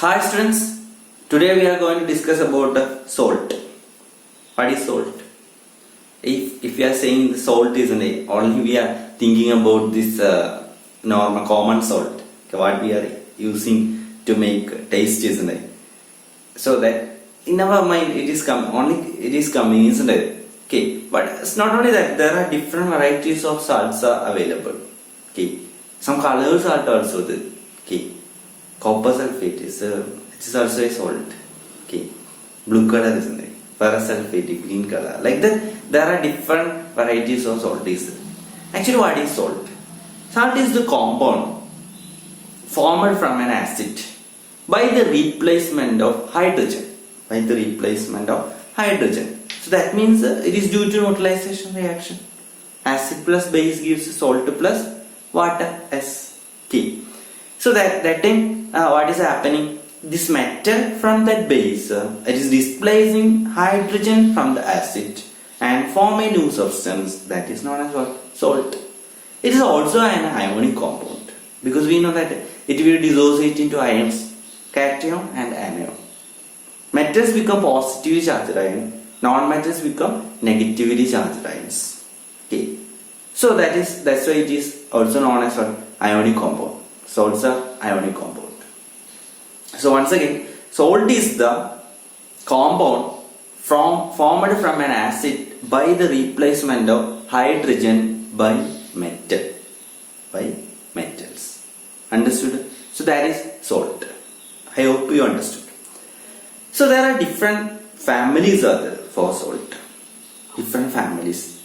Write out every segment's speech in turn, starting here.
Hi students, today we are going to discuss about salt. What is salt? If we are saying the salt is only we are thinking about this normal common salt, okay, what we are using to make taste, isn't it? So that in our mind it is coming, isn't it? Okay, but it's not only that, there are different varieties of salts are available. Okay, some color salt also there. Okay. Copper sulfate is it is also a salt. Okay, blue color isn't it? Ferrous sulfate, green color. Like that, there are different varieties of salt. Actually, what is salt? Salt is the compound formed from an acid by the replacement of hydrogen. By the replacement of hydrogen. So that means it is due to neutralization reaction. Acid plus base gives salt plus water S. Okay. So that time what is happening? This metal from that base it is displacing hydrogen from the acid and form a new substance that is known as what? Salt. It is also an ionic compound because we know that it will dissociate into ions, cation and anion. Metals become positively charged ion, non-metals become negatively charged ions. Okay. So that's why it is also known as what? Ionic compound. Salts are ionic compound. So once again, salt is the compound formed from an acid by the replacement of hydrogen by metal, by metals. Understood? So that is salt. I hope you understood. So there are different families are there for salt. Different families.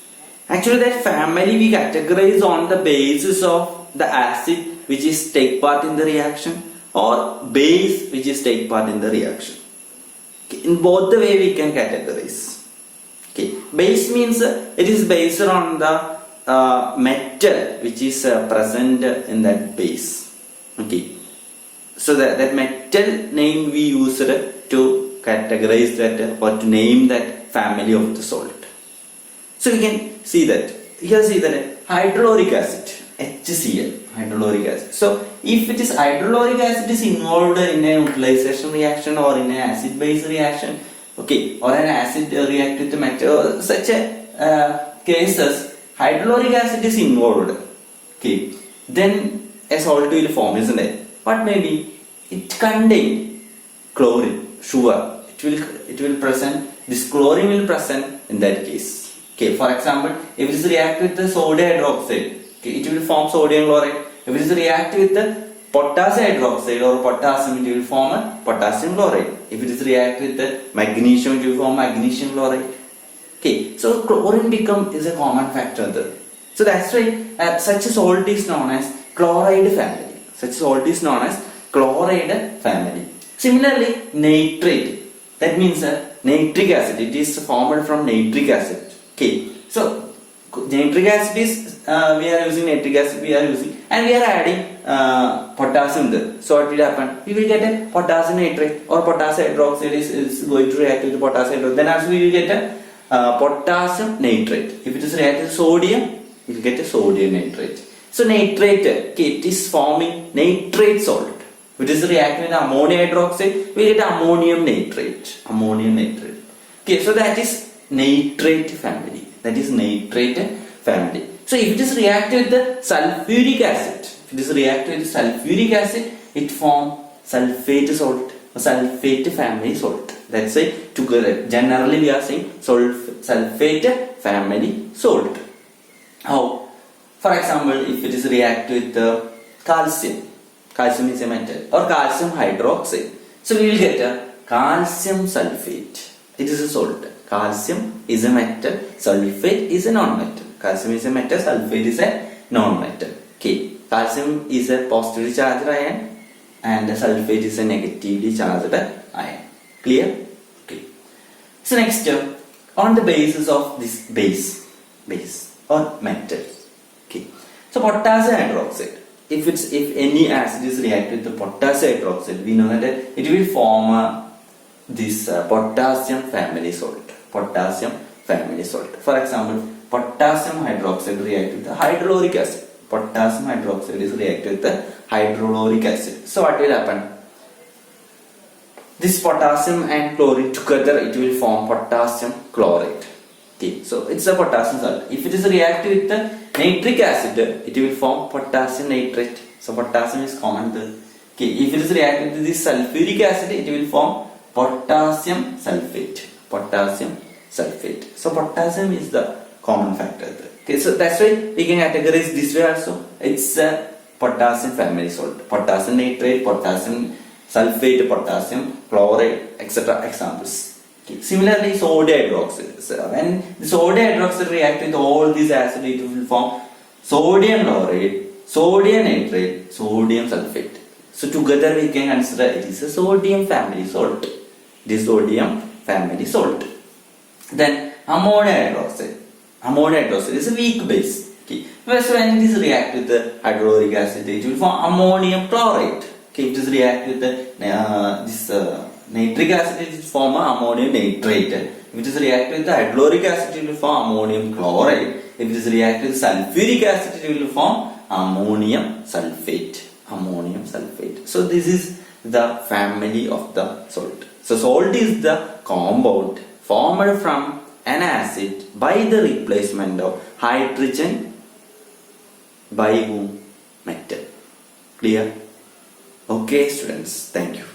Actually, that family we categorize on the basis of the acid which is take part in the reaction or base which is take part in the reaction. Okay. In both the way we can categorize. Okay. Base means it is based on the metal which is present in that base. Okay. So that metal name we use to categorize that or to name that family of the salt. So we can see that. Here see that hydrochloric acid, HCl. Hydrochloric acid. So if it is hydrochloric acid is involved in a neutralization reaction or in an acid base reaction, okay, or an acid react with the metal, such a cases hydrochloric acid is involved, okay, then a salt will form, isn't it? What maybe it contain chlorine, sure, it will present, this chlorine will present in that case. Okay, for example, if it is react with the sodium hydroxide, okay, it will form sodium chloride. If it is react with the potassium hydroxide or potassium, it will form a potassium chloride. If it is react with the magnesium, it will form magnesium chloride. Okay, so chlorine is a common factor there. So that's why such a salt is known as chloride family. Such salt is known as chloride family. Similarly, nitrate, that means nitric acid. It is formed from nitric acid. Okay, so nitric acid is we are using nitric acid, and we are adding potassium there. So what will happen? We will get a potassium nitrate or potassium hydroxide is going to react with potassium hydroxide. Then also we will get a potassium nitrate. If it is reacted with sodium, we will get a sodium nitrate. So nitrate, okay, it is forming nitrate salt. If it is reacting with ammonium hydroxide, we get ammonium nitrate. Ammonium nitrate. Okay, so that is nitrate family. That is nitrate family. So if it is reacted with the sulfuric acid, it forms sulfate salt, sulfate family salt. That's why together generally we are saying sulfate family salt. How? For example, if it is reacted with the calcium is a metal, or calcium hydroxide, so we will get a calcium sulfate. It is a salt. Calcium is a metal, sulfate is a non-metal. Calcium is a metal, sulfate is a non-metal. Okay, calcium is a positively charged ion and sulfate is a negatively charged ion. Clear? Okay. So next, on the basis of this base or metal. Okay. So potassium hydroxide. If any acid is reacted with the potassium hydroxide, we know that it will form this potassium family salt. Potassium family salt. For example, potassium hydroxide react with the hydrochloric acid. Potassium hydroxide is reacted with the hydrochloric acid. So what will happen? this potassium and chlorine together, it will form potassium chloride. Okay, so it's a potassium salt. If it is reactive with the nitric acid, it will form potassium nitrate. So potassium is common there. Okay, if it is reactive with this sulfuric acid, it will form potassium sulfate. Potassium sulfate. So potassium is the common factor there. Okay, so that's why we can categorize this way also. It's a potassium family salt. Potassium nitrate, potassium sulfate, potassium chloride, etc. examples. Okay. Similarly, sodium hydroxide. So when the sodium hydroxide reacts with all these acids, it will form sodium chloride, sodium nitrate, sodium sulfate. So together we can consider it is a sodium family salt. This sodium family salt. Then ammonium hydroxide. Ammonium hydroxide is a weak base. Okay. So when it is react with the hydrochloric acid, it will form ammonium chloride. Okay, it is react with the nitric acid, it will form ammonium nitrate. If it is react with the hydrochloric acid, it will form ammonium chloride. If it is react with sulfuric acid, it will form ammonium sulfate. Ammonium sulfate. So this is the family of the salt. So salt is the compound formed from an acid by the replacement of hydrogen by whom? Metal. Clear? Okay students, thank you.